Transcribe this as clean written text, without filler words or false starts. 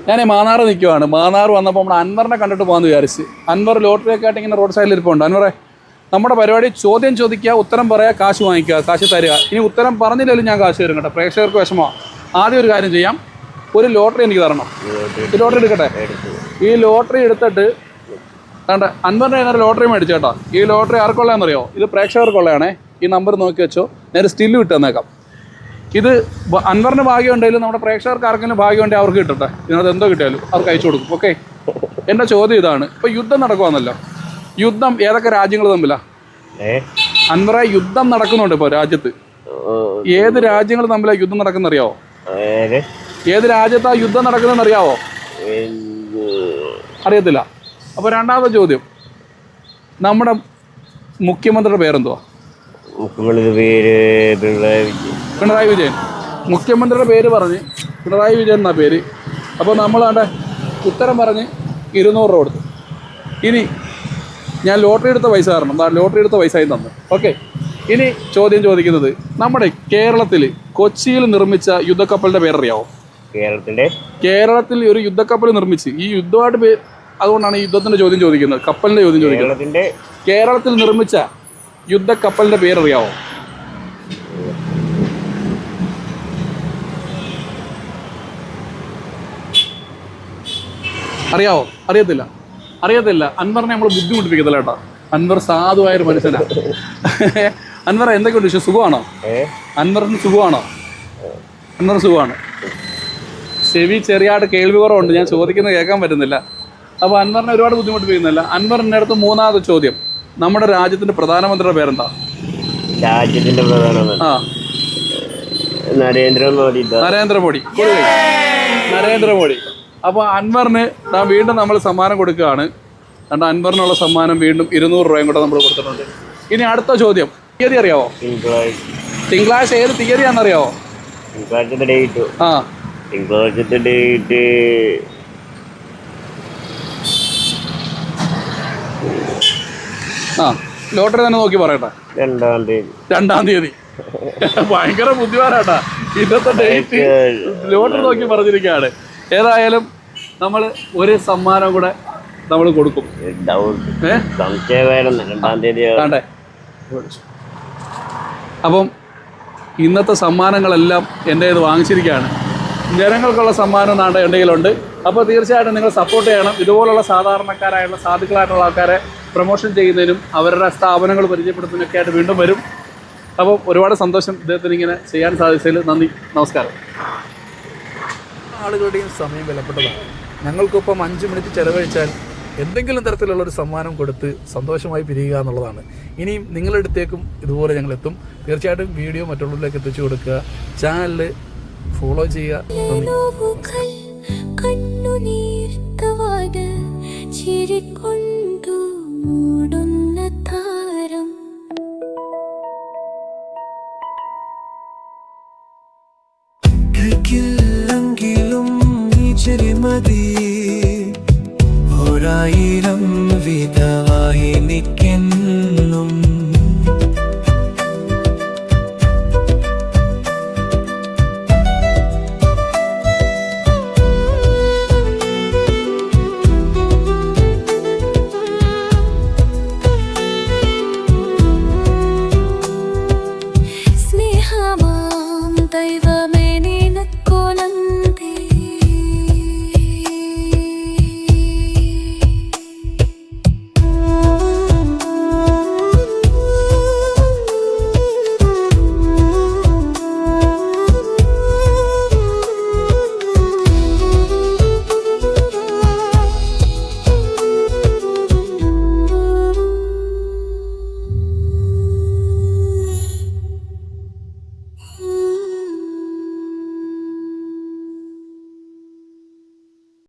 ഞാൻ മാന്നാർ നിൽക്കുവാണ്. മാന്നാർ വന്നപ്പോൾ നമ്മൾ അൻവറിനെ കണ്ടിട്ട് പോകാമെന്ന് വിചാരിച്ച്. അൻവർ ലോട്ടറിയൊക്കെ ആയിട്ട് ഇങ്ങനെ റോഡ് സൈഡിൽ ഇരിപ്പുണ്ട്. അൻവറെ, നമ്മുടെ പരിപാടി ചോദ്യം ചോദിക്കുക, ഉത്തരം പറയുക, കാശ് വാങ്ങിക്കുക, കാശ് തരിക. ഇനി ഉത്തരം പറഞ്ഞില്ലെങ്കിലും ഞാൻ കാശ് തരും കേട്ടോ. പ്രേക്ഷകർക്ക് വിഷമമാണ്. ആദ്യം ഒരു കാര്യം ചെയ്യാം, ഒരു ലോട്ടറി എനിക്ക് തരണം. ഈ ലോട്ടറി എടുക്കട്ടെ. ഈ ലോട്ടറി എടുത്തിട്ട് വേണ്ട, അൻവറിൻ്റെ നേരെ ലോട്ടറി മേടിച്ചു കേട്ടോ. ഈ ലോട്ടറി ആർക്കുള്ളതെന്നറിയോ? ഇത് പ്രേക്ഷകർക്കുള്ളതാണേ. ഈ നമ്പർ നോക്കി വെച്ചോ. നേരെ സ്റ്റില്ല് വിട്ട് തന്നേക്കാം. ഇത് അൻവറിന് ഭാഗ്യം ഉണ്ടെങ്കിലും നമ്മുടെ പ്രേക്ഷകർക്ക് ആർക്കെങ്കിലും ഭാഗ്യം ഉണ്ടെങ്കിൽ അവർക്ക് കിട്ടട്ടെ. ഇതിനകത്ത് എന്തോ കിട്ടിയാലും അവർക്ക് അയച്ചു കൊടുക്കും. ഓക്കെ, എൻ്റെ ചോദ്യം ഇതാണ്. ഇപ്പോൾ യുദ്ധം നടക്കുവാന്നല്ലോ. യുദ്ധം ഏതൊക്കെ രാജ്യങ്ങൾ തമ്മിലാ? അൻവറെ, യുദ്ധം നടക്കുന്നുണ്ട് ഇപ്പോൾ രാജ്യത്ത്. ഏത് രാജ്യങ്ങൾ തമ്മിലാ യുദ്ധം നടക്കുന്ന അറിയാവോ? ഏത് രാജ്യത്താ യുദ്ധം നടക്കുന്നതെന്ന് അറിയാവോ? അറിയത്തില്ല. അപ്പോൾ രണ്ടാമത്തെ ചോദ്യം, നമ്മുടെ മുഖ്യമന്ത്രിയുടെ പേരെന്തുവാ? പിണറായി വിജയൻ. മുഖ്യമന്ത്രിയുടെ പേര് പറഞ്ഞ് പിണറായി വിജയൻ എന്നാ പേര്. അപ്പോൾ നമ്മളാണ്ട് ഉത്തരം പറഞ്ഞ് 200 രൂപ കൊടുത്തു. ഇനി ഞാൻ ലോട്ടറി എടുത്ത പൈസ തരണം. ലോട്ടറി എടുത്ത പൈസയും തന്നു. ഓക്കെ, ഇനി ചോദ്യം ചോദിക്കുന്നത്, നമ്മുടെ കേരളത്തിൽ കൊച്ചിയിൽ നിർമ്മിച്ച യുദ്ധക്കപ്പലിൻ്റെ പേരറിയാവോ? കേരളത്തിൽ ഒരു യുദ്ധക്കപ്പൽ നിർമ്മിച്ച്, ഈ യുദ്ധമായിട്ട് അതുകൊണ്ടാണ് ഈ യുദ്ധത്തിൻ്റെ ചോദ്യം ചോദിക്കുന്നത്, കപ്പലിൻ്റെ ചോദ്യം ചോദിക്കുന്നത്. കേരളത്തിൽ നിർമ്മിച്ച യുദ്ധക്കപ്പലിൻ്റെ പേരറിയാവോ? അറിയാവോ? അറിയത്തില്ല. അൻവറിനെ നമ്മൾ ബുദ്ധിമുട്ടിപ്പിക്കത്തില്ല കേട്ടോ. അൻവർ സാധുവായൊരു മനുഷ്യനാണ്. അൻവർ എന്തൊക്കെയുണ്ട് വിഷയം? സുഖമാണോ? അൻവറിന് സുഖമാണോ? അൻവർ സുഖമാണ്. ചെവി ചെറിയായിട്ട് കേൾവി കുറവുണ്ട്. ഞാൻ ചോദിക്കുന്നത് കേൾക്കാൻ പറ്റുന്നില്ല. അപ്പോൾ അൻവറിനെ ഒരുപാട് ബുദ്ധിമുട്ടിപ്പിക്കുന്നില്ല. അൻവറിൻ്റെ അടുത്ത് മൂന്നാമത്തെ ചോദ്യം, നമ്മുടെ രാജ്യത്തിൻ്റെ പ്രധാനമന്ത്രിയുടെ പേരെന്താ? രാജ്യത്തിന്റെ പ്രധാനമന്ത്രി നരേന്ദ്രമോദി. അപ്പോൾ അൻവറിന് വീണ്ടും നമ്മൾ സമ്മാനം കൊടുക്കുകയാണ്. കാരണം അൻവറിനുള്ള സമ്മാനം വീണ്ടും 200 രൂപയും കൂടെ നമ്മൾ കൊടുത്തിട്ടുണ്ട്. ഇനി അടുത്ത ചോദ്യം, തീയതി അറിയാവോ? തിങ്കളാഴ്ച ഏത് തീയതിയാണെന്നറിയാവോ? തിങ്കളാഴ്ചത്തെ ഡേറ്റ് ലോട്ടറി തന്നെ നോക്കി പറയട്ടെ. 2-ാം തീയതി. ഭയങ്കര ബുദ്ധിമാനാട്ടാ. ഇന്നത്തെ ഡേറ്റ് ലോട്ടറി നോക്കി പറഞ്ഞിരിക്കുകയാണ്. ഏതായാലും നമ്മൾ ഒരു സമ്മാനം കൂടെ നമ്മൾ കൊടുക്കും. അപ്പം ഇന്നത്തെ സമ്മാനങ്ങളെല്ലാം എൻ്റെ ഇത് വാങ്ങിച്ചിരിക്കുകയാണ്. ജനങ്ങൾക്കുള്ള സമ്മാനം നാട്ടെ എന്തെങ്കിലുമുണ്ട്. അപ്പോൾ തീർച്ചയായിട്ടും നിങ്ങൾ സപ്പോർട്ട് ചെയ്യണം. ഇതുപോലുള്ള സാധാരണക്കാരായുള്ള സാധുക്കളായിട്ടുള്ള ആൾക്കാരെ പ്രൊമോഷൻ ചെയ്യുന്നതിനും അവരുടെ സ്ഥാപനങ്ങൾ പരിചയപ്പെടുത്തുന്നതിനൊക്കെ ആയിട്ട് വീണ്ടും വരും. അപ്പോൾ ഒരുപാട് സന്തോഷം ഇദ്ദേഹത്തിന് ഇങ്ങനെ ചെയ്യാൻ സാധിച്ചതിൽ. നന്ദി, നമസ്കാരം. ആളുകളുടെയും സമയം വിലപ്പെട്ടതാണ്. ഞങ്ങൾക്കൊപ്പം 5 മിനിറ്റ് ചെലവഴിച്ചാൽ എന്തെങ്കിലും തരത്തിലുള്ളൊരു സമ്മാനം കൊടുത്ത് സന്തോഷമായി പിരിയുക എന്നുള്ളതാണ്. ഇനിയും നിങ്ങളുടെ അടുത്തേക്കും ഇതുപോലെ ഞങ്ങൾ എത്തും. തീർച്ചയായിട്ടും വീഡിയോ മറ്റുള്ളവരിലേക്ക് എത്തിച്ചു കൊടുക്കുക. ചാനൽ ഫോളോ ചെയ്യുക. നന്ദി.